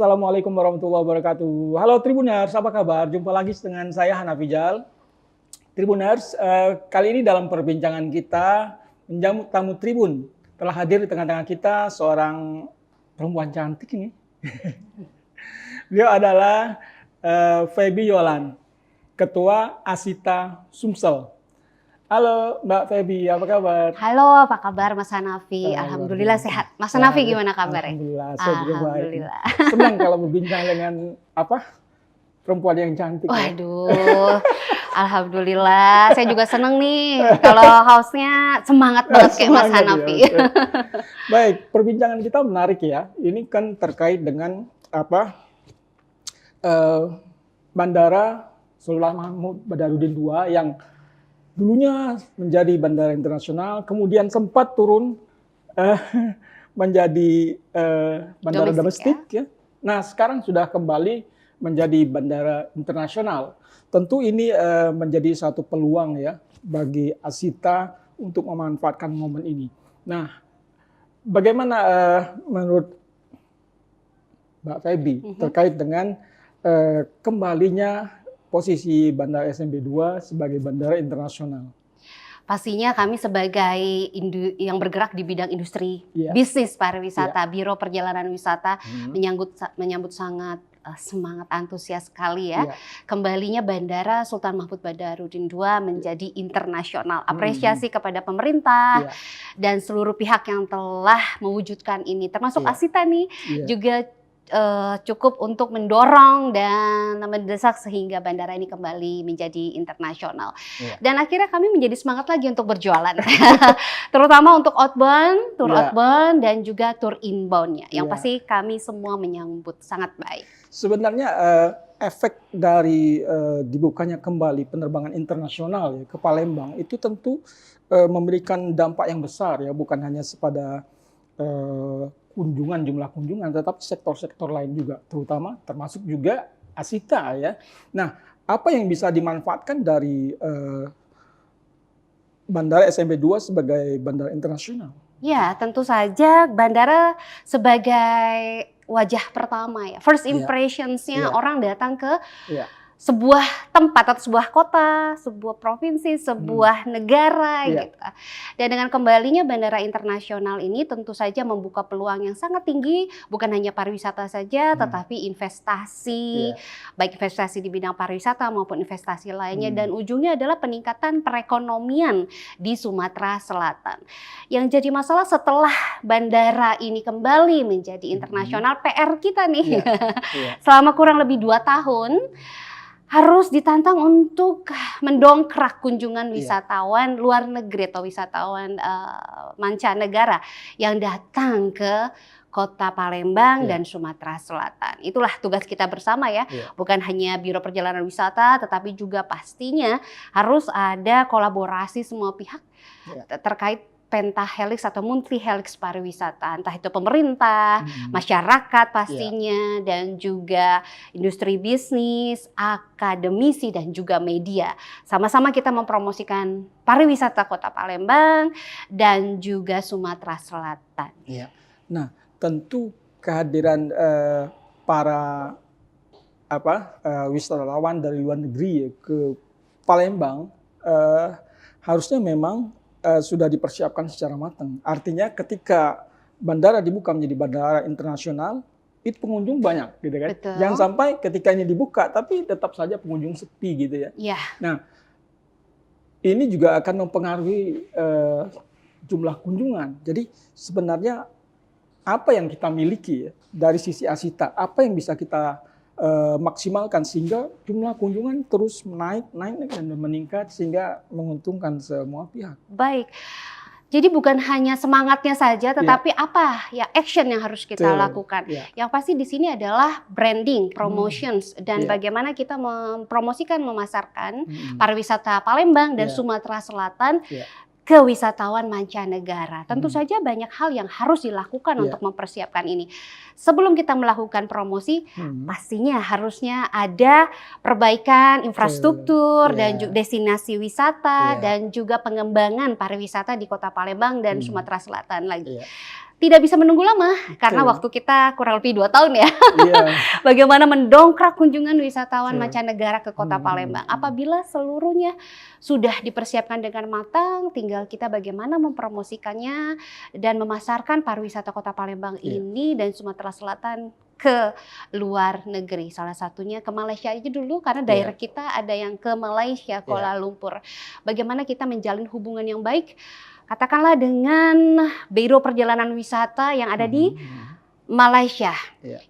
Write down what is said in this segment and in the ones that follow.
Assalamualaikum warahmatullahi wabarakatuh. Halo Tribuners, apa kabar? Jumpa lagi dengan saya Hanafijal. Tribuners, kali ini dalam perbincangan kita menjamu tamu Tribun. Telah hadir di tengah-tengah kita seorang perempuan cantik ini. Beliau adalah Feby Yolan, Ketua Asita Sumsel. Halo Mbak Feby, apa kabar? Halo, apa kabar Mas Hanafi? Alhamdulillah sehat. Mas Hanafi gimana kabarnya? Alhamdulillah, saya juga baik. Alhamdulillah. Senang kalau berbincang dengan perempuan yang cantik. Waduh, alhamdulillah. Saya juga seneng nih kalau house-nya semangat banget kayak Mas Hanafi. Ya, baik, perbincangan kita menarik ya. Ini kan terkait dengan Bandara Sultan Mahmud Badarudin II yang dulunya menjadi bandara internasional, kemudian sempat turun menjadi bandara domestik ya. Nah, sekarang sudah kembali menjadi bandara internasional. Tentu ini menjadi satu peluang ya bagi Asita untuk memanfaatkan momen ini. Nah, bagaimana menurut Mbak Feby terkait dengan kembalinya posisi Bandara SMB 2 sebagai bandara internasional? Pastinya kami sebagai yang bergerak di bidang industri bisnis pariwisata, Biro Perjalanan Wisata menyambut sangat semangat antusias sekali ya. Kembalinya Bandara Sultan Mahmud Badarudin II menjadi internasional. Apresiasi kepada pemerintah dan seluruh pihak yang telah mewujudkan ini, termasuk Asita nih juga cukup untuk mendorong dan mendesak sehingga bandara ini kembali menjadi internasional. Dan akhirnya kami menjadi semangat lagi untuk berjualan, terutama untuk outbound, tour outbound dan juga tour inboundnya. Yang pasti kami semua menyambut sangat baik. Sebenarnya efek dari dibukanya kembali penerbangan internasional ya, ke Palembang itu tentu memberikan dampak yang besar ya, bukan hanya kepada jumlah kunjungan, tetapi sektor-sektor lain juga, terutama termasuk juga Asita ya. Nah, apa yang bisa dimanfaatkan dari Bandara SMB 2 sebagai bandara internasional? Ya, tentu saja bandara sebagai wajah pertama ya, first impressions-nya orang datang ke sebuah tempat atau sebuah kota, sebuah provinsi, sebuah negara gitu. Dan dengan kembalinya bandara internasional ini tentu saja membuka peluang yang sangat tinggi, bukan hanya pariwisata saja, tetapi investasi, baik investasi di bidang pariwisata maupun investasi lainnya, dan ujungnya adalah peningkatan perekonomian di Sumatera Selatan. Yang jadi masalah setelah bandara ini kembali menjadi internasional, PR kita nih selama kurang lebih 2 tahun, harus ditantang untuk mendongkrak kunjungan wisatawan luar negeri atau wisatawan mancanegara yang datang ke Kota Palembang dan Sumatera Selatan. Itulah tugas kita bersama ya, bukan hanya Biro Perjalanan Wisata, tetapi juga pastinya harus ada kolaborasi semua pihak terkait pentahelix atau multi helix pariwisata, entah itu pemerintah, masyarakat pastinya, dan juga industri bisnis, akademisi, dan juga media. Sama-sama kita mempromosikan pariwisata Kota Palembang dan juga Sumatera Selatan. Nah, tentu kehadiran para wisatawan dari luar negeri ke Palembang harusnya memang sudah dipersiapkan secara matang. Artinya ketika bandara dibuka menjadi bandara internasional, itu pengunjung banyak, gitu kan? Betul. Jangan sampai ketika ini dibuka, tapi tetap saja pengunjung sepi, gitu ya. Nah, ini juga akan mempengaruhi jumlah kunjungan. Jadi sebenarnya apa yang kita miliki ya, dari sisi Asita, apa yang bisa kita maksimalkan sehingga jumlah kunjungan terus naik dan meningkat sehingga menguntungkan semua pihak. Baik, jadi bukan hanya semangatnya saja, tetapi apa ya action yang harus kita lakukan. Yang pasti di sini adalah branding, promotions, dan bagaimana kita mempromosikan, memasarkan pariwisata Palembang dan Sumatera Selatan ke wisatawan mancanegara. Tentu saja banyak hal yang harus dilakukan untuk mempersiapkan ini. Sebelum kita melakukan promosi, pastinya harusnya ada perbaikan infrastruktur dan juga destinasi wisata dan juga pengembangan pariwisata di Kota Palembang dan Sumatera Selatan lagi. tidak bisa menunggu lama karena waktu kita kurang lebih 2 tahun ya. Iya. Bagaimana mendongkrak kunjungan wisatawan mancanegara ke Kota Palembang. Apabila seluruhnya sudah dipersiapkan dengan matang, tinggal kita bagaimana mempromosikannya dan memasarkan pariwisata Kota Palembang ini dan Sumatera Selatan ke luar negeri. Salah satunya ke Malaysia aja dulu karena daerah kita ada yang ke Malaysia, Kuala Lumpur. Bagaimana kita menjalin hubungan yang baik, katakanlah dengan Biro Perjalanan Wisata yang ada di Malaysia.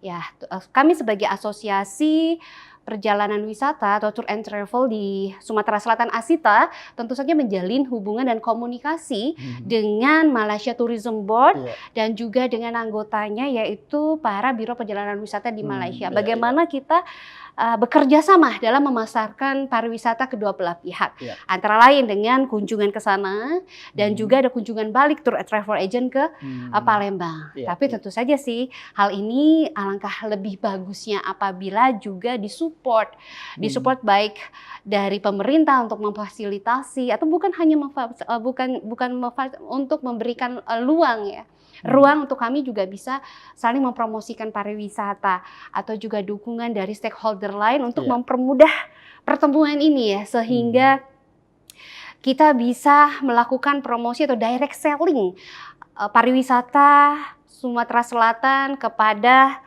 Ya, kami sebagai asosiasi perjalanan wisata atau tour and travel di Sumatera Selatan ASITA tentu saja menjalin hubungan dan komunikasi dengan Malaysia Tourism Board dan juga dengan anggotanya yaitu para Biro Perjalanan Wisata di Malaysia. Bagaimana kita bekerja sama dalam memasarkan pariwisata kedua belah pihak. Antara lain dengan kunjungan ke sana dan juga ada kunjungan balik tour travel agent ke Palembang. Tapi tentu saja sih hal ini alangkah lebih bagusnya apabila juga disupport baik dari pemerintah untuk memfasilitasi atau bukan hanya untuk memberikan ruang untuk kami juga bisa saling mempromosikan pariwisata atau juga dukungan dari stakeholder lain untuk mempermudah pertemuan ini ya sehingga kita bisa melakukan promosi atau direct selling pariwisata Sumatera Selatan kepada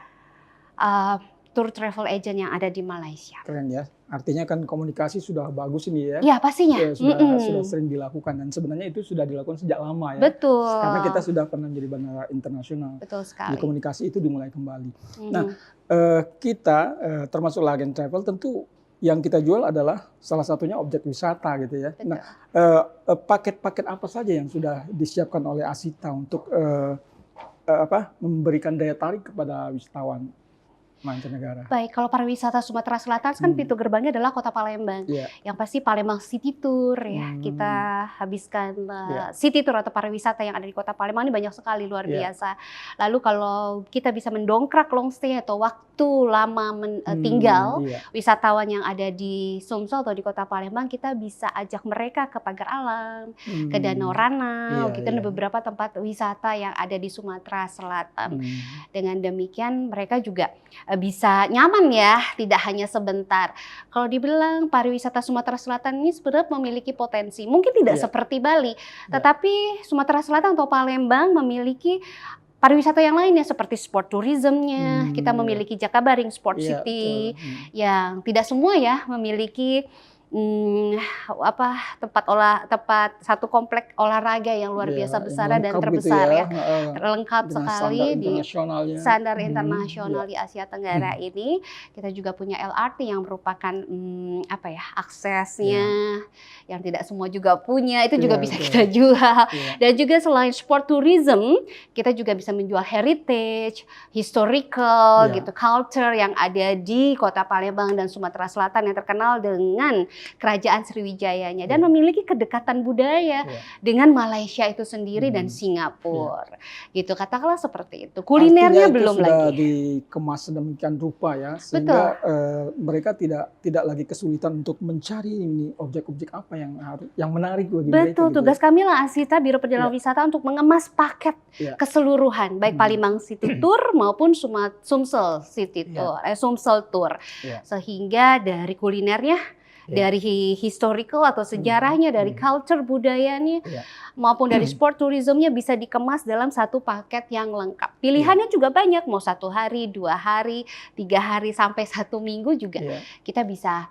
tour travel agent yang ada di Malaysia. Keren ya. Artinya kan komunikasi sudah bagus ini ya. Iya pastinya. Ya, sudah sering dilakukan dan sebenarnya itu sudah dilakukan sejak lama ya. Betul. Karena kita sudah pernah menjadi bandara internasional. Betul sekali. Di komunikasi itu dimulai kembali. Nah, kita termasuk Lagen Travel tentu yang kita jual adalah salah satunya objek wisata gitu ya. Betul. Nah, paket-paket apa saja yang sudah disiapkan oleh ASITA untuk memberikan daya tarik kepada wisatawan mancanegara? Baik, kalau pariwisata Sumatera Selatan kan pintu gerbangnya adalah Kota Palembang. Yang pasti Palembang City Tour ya. Kita habiskan City Tour atau pariwisata yang ada di Kota Palembang ini banyak sekali luar biasa. Lalu kalau kita bisa mendongkrak long stay atau waktu lama tinggal wisatawan yang ada di Sumsel atau di Kota Palembang, kita bisa ajak mereka ke Pagar Alam, ke Danau Ranau, gitu dan beberapa tempat wisata yang ada di Sumatera Selatan. Dengan demikian mereka juga bisa nyaman ya, tidak hanya sebentar. Kalau dibilang pariwisata Sumatera Selatan ini sebenarnya memiliki potensi, mungkin tidak seperti Bali, tetapi Sumatera Selatan atau Palembang memiliki pariwisata yang lainnya seperti sport tourismnya. Kita memiliki Jakabaring Sport City yang tidak semua ya memiliki tempat satu komplek olahraga yang luar biasa besar dan terbesar gitu ya. Lengkap sekali di standar internasional di Asia Tenggara ini. Kita juga punya LRT yang merupakan aksesnya yang tidak semua juga punya, itu juga bisa kita jual. Dan juga selain sport tourism, kita juga bisa menjual heritage, historical gitu, culture yang ada di Kota Palembang dan Sumatera Selatan yang terkenal dengan Kerajaan Sriwijayanya dan memiliki kedekatan budaya dengan Malaysia itu sendiri dan Singapura. Gitu, katakanlah seperti itu. Kulinernya belum lagi. Sudah dikemas sedemikian rupa ya, sehingga mereka tidak lagi kesulitan untuk mencari ini objek-objek apa yang menarik bagi mereka. Betul, tugas kami lah ASITA Biro Perjalanan Wisata untuk mengemas paket keseluruhan baik Palembang City Tour maupun Sumsel City Tour, Sumsel Tour. Sehingga dari kulinernya, dari historical atau sejarahnya, dari culture budayanya, maupun dari sport tourismnya bisa dikemas dalam satu paket yang lengkap. Pilihannya juga banyak, mau 1 hari, 2 hari, 3 hari, sampai 1 minggu juga kita bisa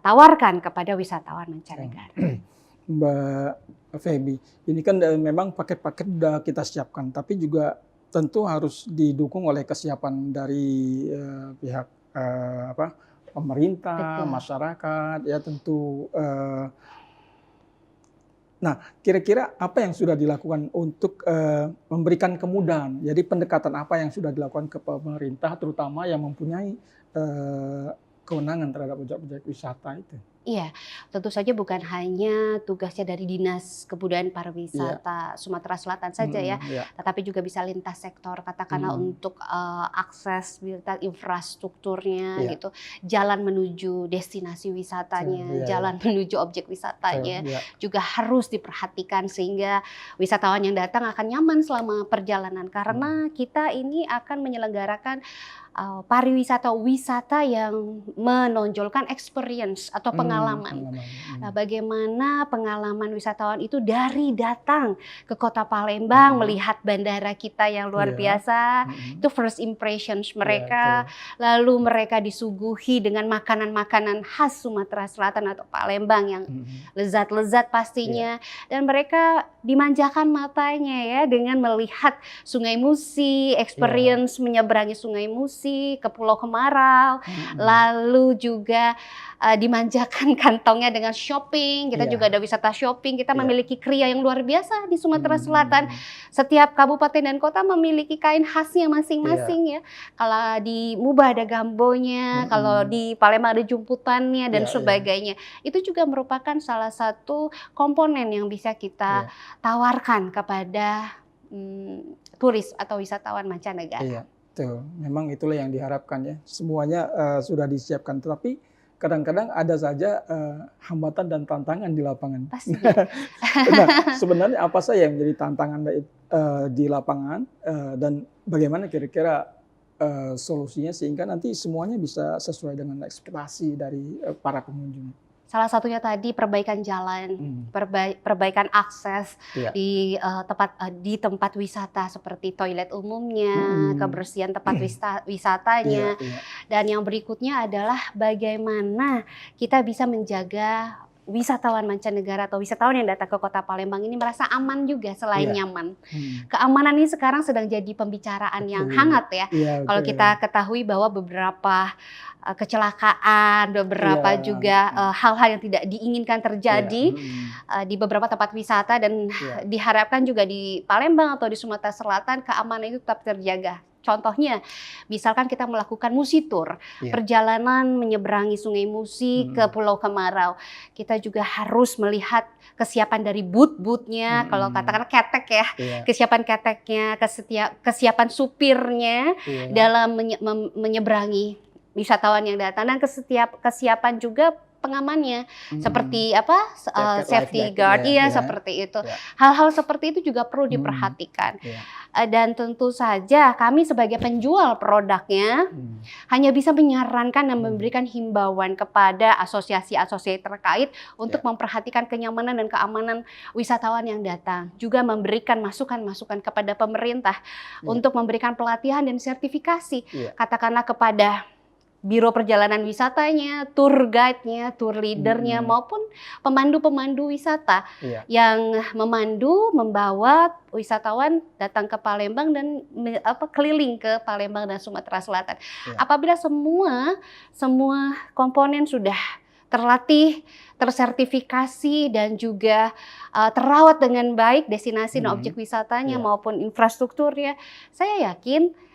tawarkan kepada wisatawan mancanegara. Mbak Feby, ini kan memang paket-paket sudah kita siapkan, tapi juga tentu harus didukung oleh kesiapan dari pihak pemerintah, masyarakat, ya tentu. Nah, kira-kira apa yang sudah dilakukan untuk memberikan kemudahan? Jadi pendekatan apa yang sudah dilakukan ke pemerintah, terutama yang mempunyai kewenangan terhadap objek-objek wisata itu. Iya, tentu saja bukan hanya tugasnya dari Dinas Kebudayaan Pariwisata Sumatera Selatan saja ya, tetapi juga bisa lintas sektor, katakanlah untuk akses infrastrukturnya gitu, jalan menuju destinasi wisatanya, jalan menuju objek wisatanya juga harus diperhatikan sehingga wisatawan yang datang akan nyaman selama perjalanan karena kita ini akan menyelenggarakan pariwisata wisata yang menonjolkan experience atau pengalaman. Nah, bagaimana pengalaman wisatawan itu dari datang ke Kota Palembang melihat bandara kita yang luar biasa, itu first impressions mereka, lalu mereka disuguhi dengan makanan-makanan khas Sumatera Selatan atau Palembang yang lezat-lezat pastinya, dan mereka dimanjakan matanya ya dengan melihat Sungai Musi, experience menyeberangi Sungai Musi ke Pulau Kemarau, lalu juga dimanjakan kantongnya dengan shopping. Kita juga ada wisata shopping. Kita memiliki kriya yang luar biasa di Sumatera Selatan. Setiap kabupaten dan kota memiliki kain khasnya masing-masing ya. Kalau di Muba ada gambonya, kalau di Palembang ada jumputannya dan sebagainya. Itu juga merupakan salah satu komponen yang bisa kita tawarkan kepada turis atau wisatawan mancanegara. Betul, memang itulah yang diharapkan ya. Semuanya sudah disiapkan, tetapi kadang-kadang ada saja hambatan dan tantangan di lapangan. Pasti. Nah, sebenarnya apa saja yang menjadi tantangan di lapangan dan bagaimana kira-kira solusinya sehingga nanti semuanya bisa sesuai dengan ekspektasi dari para pengunjung? Salah satunya tadi perbaikan jalan, perbaikan akses di tempat wisata seperti toilet umumnya, kebersihan tempat wisatanya, dan yang berikutnya adalah bagaimana kita bisa menjaga wisatawan mancanegara atau wisatawan yang datang ke Kota Palembang ini merasa aman juga selain nyaman. Keamanan ini sekarang sedang jadi pembicaraan yang hangat ya. Kalau kita ketahui bahwa beberapa kecelakaan, beberapa juga hal-hal yang tidak diinginkan terjadi di beberapa tempat wisata dan diharapkan juga di Palembang atau di Sumatera Selatan keamanan itu tetap terjaga. Contohnya, misalkan kita melakukan Musi Tour, perjalanan menyeberangi Sungai Musi ke Pulau Kemarau. Kita juga harus melihat kesiapan dari booth-boothnya, kalau katakanlah ketek ya, kesiapan keteknya, kesiapan supirnya dalam menyeberangi wisatawan yang datang, dan kesiapan juga pengamannya seperti safety guard seperti itu. Hal-hal seperti itu juga perlu diperhatikan. Dan tentu saja kami sebagai penjual produknya hanya bisa menyarankan dan memberikan himbauan kepada asosiasi-asosiasi terkait untuk memperhatikan kenyamanan dan keamanan wisatawan yang datang. Juga memberikan masukan-masukan kepada pemerintah untuk memberikan pelatihan dan sertifikasi. Katakanlah kepada Biro Perjalanan Wisatanya, tour guide-nya, tour leader-nya, maupun pemandu-pemandu wisata yang membawa wisatawan datang ke Palembang dan keliling ke Palembang dan Sumatera Selatan. Apabila semua komponen sudah terlatih, tersertifikasi dan juga terawat dengan baik destinasi dan objek wisatanya maupun infrastrukturnya, saya yakin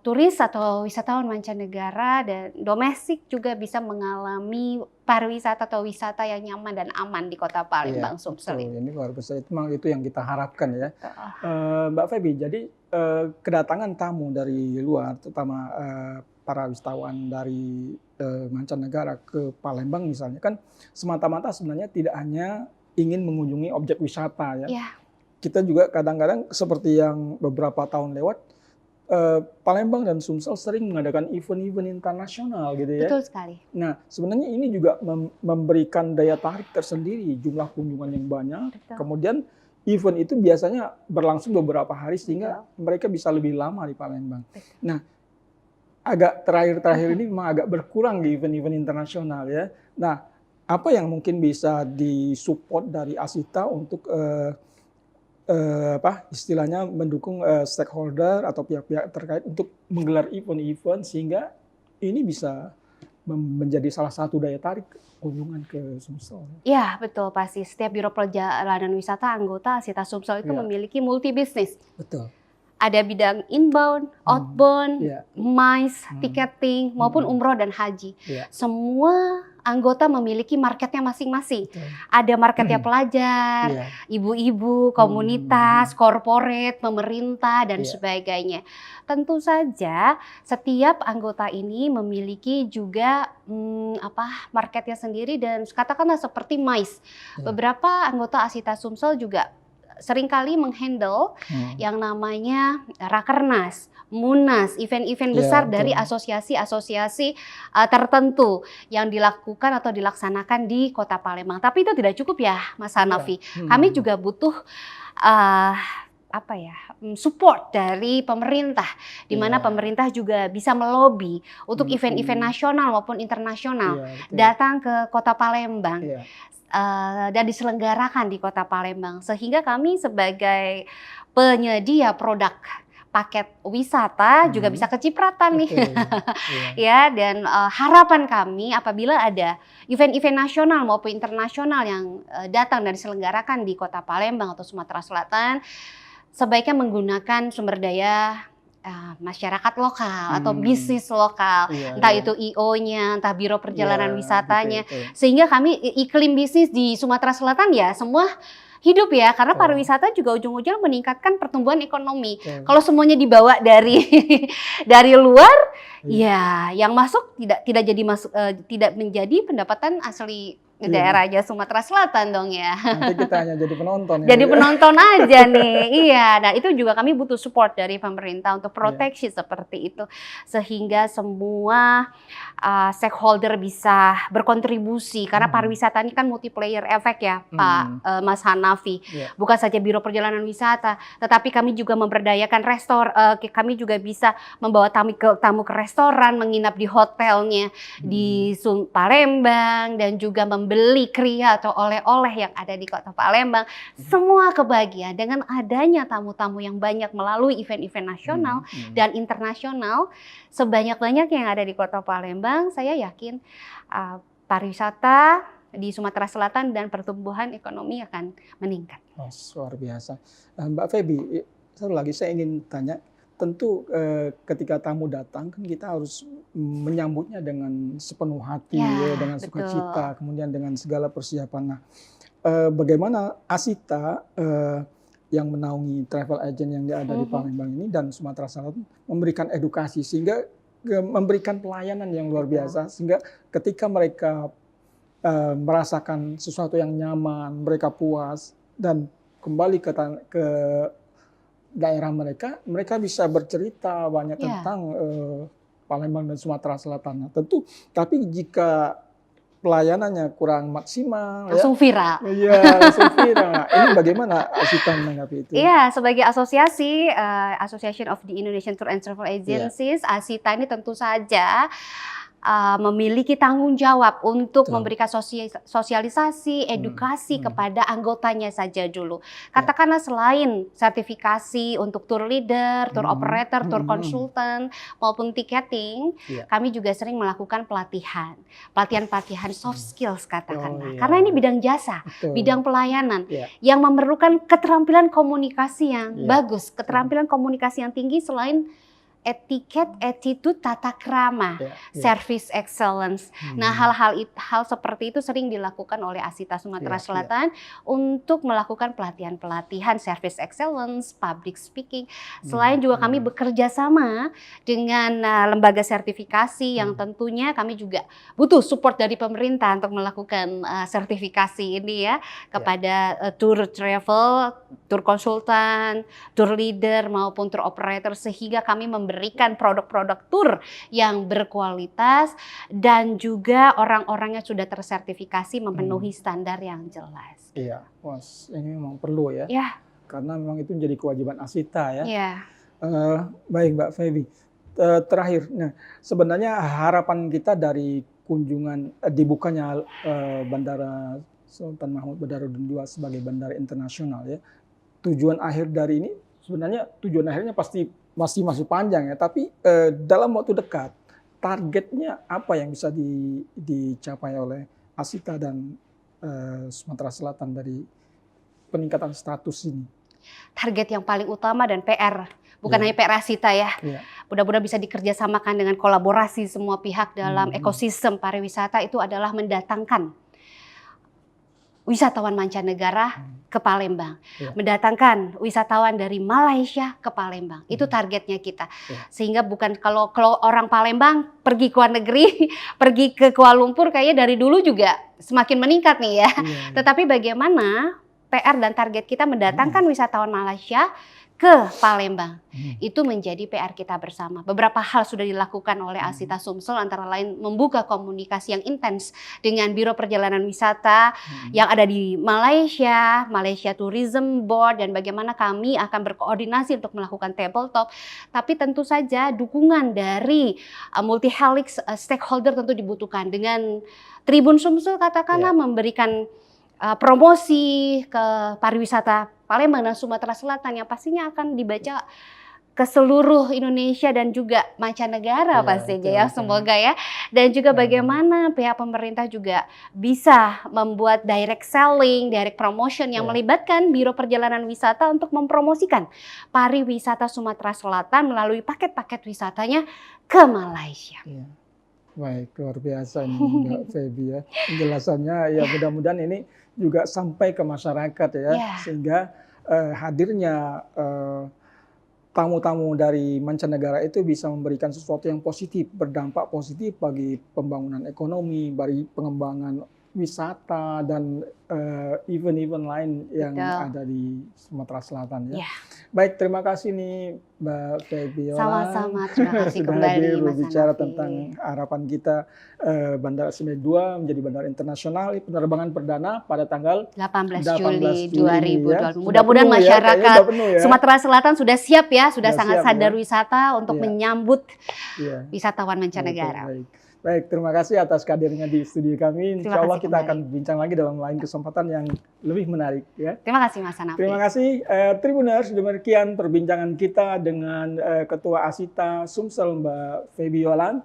turis atau wisatawan mancanegara dan domestik juga bisa mengalami pariwisata atau wisata yang nyaman dan aman di Kota Palembang, Sumsel. Ini luar biasa, itu yang kita harapkan ya. Mbak Feby, jadi kedatangan tamu dari luar, terutama para wisatawan dari mancanegara ke Palembang misalnya, kan semata-mata sebenarnya tidak hanya ingin mengunjungi objek wisata ya. Kita juga kadang-kadang seperti yang beberapa tahun lewat, Palembang dan Sumsel sering mengadakan event-event internasional gitu ya. Betul sekali. Nah, sebenarnya ini juga memberikan daya tarik tersendiri, jumlah kunjungan yang banyak. Kemudian event itu biasanya berlangsung beberapa hari sehingga mereka bisa lebih lama di Palembang. Nah, agak terakhir-terakhir ini memang agak berkurang di event-event internasional ya. Nah, apa yang mungkin bisa disupport dari Asita untuk istilahnya mendukung stakeholder atau pihak-pihak terkait untuk menggelar event-event sehingga ini bisa menjadi salah satu daya tarik kunjungan ke Sumsel. Ya betul, pasti setiap Biro Perjalanan Wisata anggota Asita Sumsel itu memiliki multi bisnis. Betul. ada bidang inbound, outbound, MICE, Hmm. ticketing, maupun umroh dan haji. Semua anggota memiliki marketnya masing-masing. Ada marketnya pelajar, ibu-ibu, komunitas, corporate, pemerintah, dan sebagainya. Tentu saja setiap anggota ini memiliki juga marketnya sendiri, dan katakanlah seperti MICE. Beberapa anggota Asita Sumsel juga seringkali menghandle yang namanya Rakernas, Munas, event-event besar dari asosiasi-asosiasi tertentu yang dilakukan atau dilaksanakan di Kota Palembang. Tapi itu tidak cukup ya, Mas Hanafi. Kami juga butuh support dari pemerintah, di mana pemerintah juga bisa melobi untuk event-event nasional maupun internasional datang ke Kota Palembang. Dan diselenggarakan di Kota Palembang, sehingga kami sebagai penyedia produk paket wisata juga bisa kecipratan nih. Ya, dan harapan kami apabila ada event-event nasional maupun internasional yang datang dan diselenggarakan di Kota Palembang atau Sumatera Selatan, sebaiknya menggunakan sumber daya masyarakat lokal atau bisnis lokal, entah itu IO-nya, entah biro perjalanan wisatanya, sehingga kami iklim bisnis di Sumatera Selatan ya semua hidup ya, karena pariwisata juga ujung-ujungnya meningkatkan pertumbuhan ekonomi. Kalau semuanya dibawa dari luar, ya yang masuk tidak menjadi pendapatan asli daerahnya Sumatera Selatan dong ya. Nanti kita hanya jadi penonton. Jadi penonton aja nih, iya. Dan itu juga kami butuh support dari pemerintah untuk proteksi seperti itu, sehingga semua stakeholder bisa berkontribusi. Karena pariwisata ini kan multiplayer efek ya, Pak Mas Hanafi. Bukan saja biro perjalanan wisata, tetapi kami juga memberdayakan kami juga bisa membawa tamu ke restoran, menginap di hotelnya di Palembang, dan juga membeli kria atau oleh-oleh yang ada di Kota Palembang. Semua kebahagiaan dengan adanya tamu-tamu yang banyak melalui event-event nasional dan internasional sebanyak-banyak yang ada di Kota Palembang. Saya yakin pariwisata di Sumatera Selatan dan pertumbuhan ekonomi akan meningkat. Luar biasa. Mbak Feby, satu lagi saya ingin tanya. Tentu ketika tamu datang kan kita harus menyambutnya dengan sepenuh hati, dengan sukacita, kemudian dengan segala persiapan. Nah, bagaimana Asita yang menaungi travel agent yang ada di Palembang ini dan Sumatera Selatan memberikan edukasi sehingga memberikan pelayanan yang luar biasa, sehingga ketika mereka merasakan sesuatu yang nyaman, mereka puas dan kembali ke daerah mereka bisa bercerita banyak tentang Palembang dan Sumatera Selatan. Nah, tentu, tapi jika pelayanannya kurang maksimal, langsung viral. Iya, langsung viral. Nah, ini bagaimana Asita menanggapi itu? Iya, sebagai asosiasi, Association of the Indonesian Tour and Travel Agencies, Asita ini tentu saja memiliki tanggung jawab untuk memberikan sosialisasi, edukasi kepada anggotanya saja dulu. Katakanlah selain sertifikasi untuk tour leader, tour operator, tour consultant, maupun ticketing, kami juga sering melakukan pelatihan soft skills katakanlah. Karena ini bidang jasa, bidang pelayanan yang memerlukan keterampilan komunikasi yang bagus, keterampilan komunikasi yang tinggi selain etiket, attitude, tata krama, service excellence. Nah, hal seperti itu sering dilakukan oleh Asita Sumatera Selatan untuk melakukan pelatihan-pelatihan service excellence, public speaking. Selain juga kami bekerja sama dengan lembaga sertifikasi yang tentunya kami juga butuh support dari pemerintah untuk melakukan sertifikasi ini ya kepada tour travel, tour konsultan, tour leader maupun tour operator, sehingga kami memberikan produk-produk tour yang berkualitas dan juga orang-orangnya sudah tersertifikasi memenuhi standar yang jelas. Iya, ini memang perlu ya. Karena memang itu menjadi kewajiban Asita ya. Baik Mbak Feby, terakhir, nah sebenarnya harapan kita dari kunjungan dibukanya Bandara Sultan Mahmud Badarudin II sebagai bandara internasional ya. Tujuan akhir dari ini sebenarnya tujuan akhirnya pasti masih panjang ya, tapi dalam waktu dekat targetnya apa yang bisa dicapai oleh Asita dan Sumatera Selatan dari peningkatan status ini? Target yang paling utama dan PR bukan hanya PR Asita ya. Iya. Mudah-mudahan bisa dikerjasamakan dengan kolaborasi semua pihak dalam ekosistem pariwisata itu adalah mendatangkan wisatawan mancanegara ke Palembang, mendatangkan wisatawan dari Malaysia ke Palembang. Itu targetnya kita. Sehingga bukan kalau orang Palembang pergi ke luar negeri, pergi ke Kuala Lumpur kayaknya dari dulu juga semakin meningkat nih ya. Tetapi bagaimana PR dan target kita mendatangkan wisatawan Malaysia ke Palembang. Itu menjadi PR kita bersama. Beberapa hal sudah dilakukan oleh Asita Sumsel, antara lain membuka komunikasi yang intens dengan Biro Perjalanan Wisata yang ada di Malaysia, Malaysia Tourism Board, dan bagaimana kami akan berkoordinasi untuk melakukan tabletop. Tapi tentu saja dukungan dari multi helix stakeholder tentu dibutuhkan. Dengan Tribun Sumsel katakanlah memberikan promosi ke pariwisata Palembang dan Sumatera Selatan yang pastinya akan dibaca ke seluruh Indonesia dan juga mancanegara pastinya ya, semoga ya. Dan juga bagaimana pihak pemerintah juga bisa membuat direct selling, direct promotion yang melibatkan Biro Perjalanan Wisata untuk mempromosikan pariwisata Sumatera Selatan melalui paket-paket wisatanya ke Malaysia. Baik, luar biasa nih Mbak Feby ya. Penjelasannya ya, mudah-mudahan ini juga sampai ke masyarakat ya, sehingga hadirnya tamu-tamu dari mancanegara itu bisa memberikan sesuatu yang positif, berdampak positif bagi pembangunan ekonomi, bagi pengembangan wisata dan event-event lain yang ada di Sumatera Selatan ya. Baik, terima kasih nih Mbak Feby. Sama-sama, terima kasih sudah kembali hadir Mas berbicara Hanafi tentang harapan kita Bandara Semedi 2 menjadi bandara internasional, penerbangan perdana pada tanggal 18 Juli Juli 2020. ya. Mudah-mudahan masyarakat Sumatera Selatan sudah siap ya, sudah sangat sadar wisata untuk menyambut wisatawan mancanegara. Baik, terima kasih atas kehadirannya di studio kami. Insya Allah kita akan bincang lagi dalam lain kesempatan yang lebih menarik ya. Terima kasih Mas Hanafi. Terima kasih Tribuners, demikian perbincangan kita dengan Ketua Asita Sumsel Mbak Feby Yolan.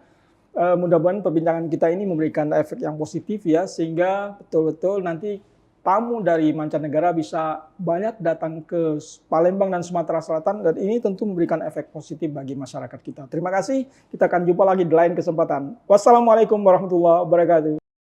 Mudah-mudahan perbincangan kita ini memberikan efek yang positif ya, sehingga betul-betul nanti tamu dari mancanegara bisa banyak datang ke Palembang dan Sumatera Selatan, dan ini tentu memberikan efek positif bagi masyarakat kita. Terima kasih, kita akan jumpa lagi di lain kesempatan. Wassalamualaikum warahmatullahi wabarakatuh.